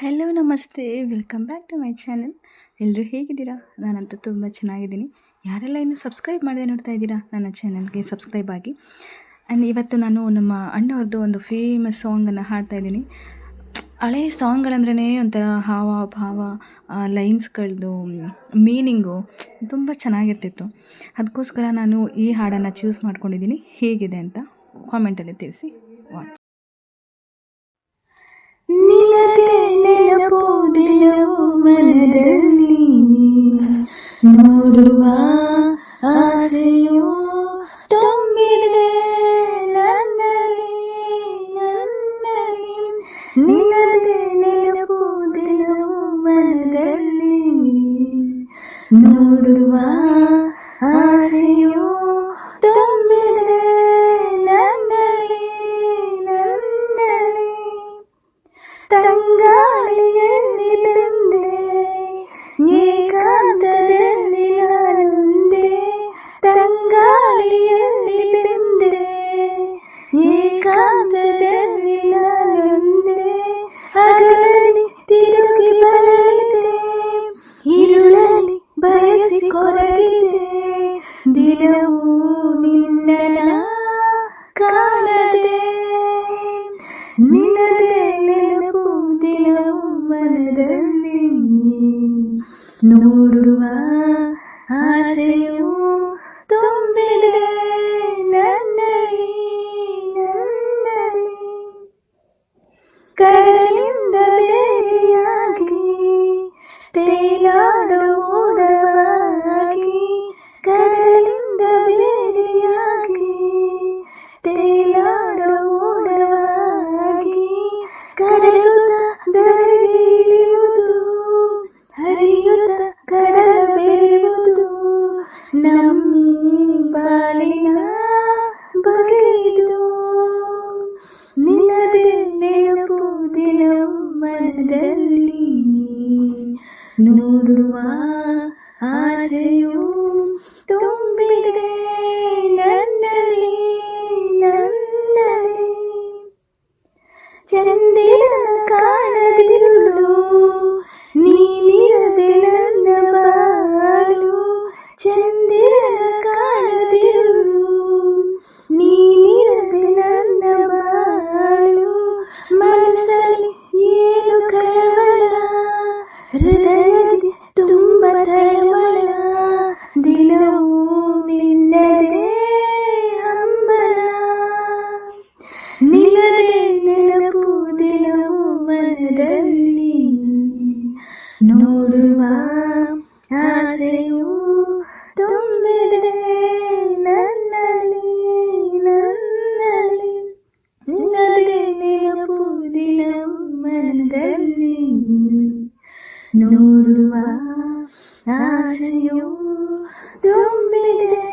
Hello ನಮಸ್ತೆ welcome back to my channel. ಎಲ್ಲರೂ ಹೇಗಿದ್ದೀರಾ? ನಾನಂತೂ ತುಂಬ ಚೆನ್ನಾಗಿದ್ದೀನಿ. ಯಾರೆಲ್ಲ ಇನ್ನೂ ಸಬ್ಸ್ಕ್ರೈಬ್ ಮಾಡದೆ ನೋಡ್ತಾ ಇದ್ದೀರಾ ನನ್ನ ಚಾನಲ್ಗೆ ಸಬ್ಸ್ಕ್ರೈಬ್ ಆಗಿ. ಆ್ಯಂಡ್ ಇವತ್ತು ನಾನು ನಮ್ಮ ಅಣ್ಣವ್ರದ್ದು ಒಂದು ಫೇಮಸ್ ಸಾಂಗನ್ನು ಹಾಡ್ತಾ ಇದ್ದೀನಿ. ಹಳೆಯ ಸಾಂಗ್ಗಳಂದ್ರೇ ಒಂಥರ ಹಾವ ಭಾವ, ಲೈನ್ಸ್ಗಳದ್ದು ಮೀನಿಂಗು ತುಂಬ ಚೆನ್ನಾಗಿರ್ತಿತ್ತು. ಅದಕ್ಕೋಸ್ಕರ ನಾನು ಈ ಹಾಡನ್ನು ಚೂಸ್ ಮಾಡ್ಕೊಂಡಿದ್ದೀನಿ. ಹೇಗಿದೆ ಅಂತ ಕಾಮೆಂಟಲ್ಲಿ ತಿಳಿಸಿ. ವಾಚ್. ನಿನಗೆ ನೆನಪುವುದಿಲ್ಲವೋ ಮನದಲ್ಲಿ ನೋಡುವ ಆಸೆಯು ತುಂಬಿದೆ ನನ್ನಲ್ಲಿ ನಿನಗೆ ನೆನಪುವುದಿಲ್ಲವೋ ಮನದಲ್ಲಿ ನೋಡುವ ಆಸೆಯು ತುಂಬಿದೆ ನನ್ನಲ್ಲಿ ತಂಗಾಳಿಯಲ್ಲಿ ಬೆಂದೆ ಏಕಾಂತದಲ್ಲಿ ನಾನೊಂದೇ ತಂಗಾಳಿಯಲ್ಲಿ ಬೆಂದೆ ಏಕಾಂತದಲ್ಲಿ ನಾನೊಂದೇ ಹಗಲಲ್ಲಿ ತಿರುಗಿ ಬರಲಿದೆ ഇരുಳಲ್ಲಿ ಬಯಸಿ ಕೊರಗಿದೆ ದಿನವೂ ನಿನ್ನನ ಕಾಣದೆ ನಿನಗೆ ನೆನಪುವುದಿಲ್ಲವೋ ಮನದಲ್ಲಿ ನೋಡುವ ಆಸೆಯು ತುಂಬಿದೆ ನನ್ನಲ್ಲಿ ಕಡಲಿಂದ ಬೇರೆಯಾಗಿ ತೇಲಾಡೋ ಓಡವಾಗಿ ಕಡಲಿಂದ ಬೇರೆಯಾಗಿ ತೇಲಾಡೋ ಓಡವಾಗಿ ಕರೆಯುತ್ತ ಧರೆಗೆ ಇಳಿಯುವುದು ಹರಿಯುತ್ತ ಕಡಲ ಬೆರೆಯುವುದು ನಮ್ಮಿ ಬಾಳಿನ ಬಗೆಯಿದು ನಿನಗೆ ನೆನಪುವುದಿಲ್ಲವೋ ಮನದಲ್ಲಿ ನೋಡುವ ಆಸೆಯು ತುಂಬಿದೆ ನನ್ನಲ್ಲಿ ಚಂದಿರನ ಕಾಣದಿರುಳು ನೀನಿರದೆ ನನ್ನ ಬಾಳು ಚಂದಿರನ ಕಾಣದಿರುಳು ನೀನಿರದೆ ನನ್ನ ಬಾಳು ಮನಸ್ಸಲ್ಲಿ ಏನು ಕಳವಳ ಹೃದಯದಿ ತುಂಬ ತಳಮಳ ದಿನವೂ ನಿನ್ನದೇ ಹಂಬಲ ನಿನಗೆ ನೆನಪುವುದಿಲ್ಲವೋ ಮನದಲ್ಲಿ ನೋಡುವ ಆಸೆಯು ತುಂಬಿದೆ ನನ್ನಲ್ಲಿ ನಿನಗೆ ನೆನಪುವುದಿಲ್ಲವೋ ಮನದಲ್ಲಿ ನೋಡುವ ಆಸೆಯು ತುಂಬಿದೆ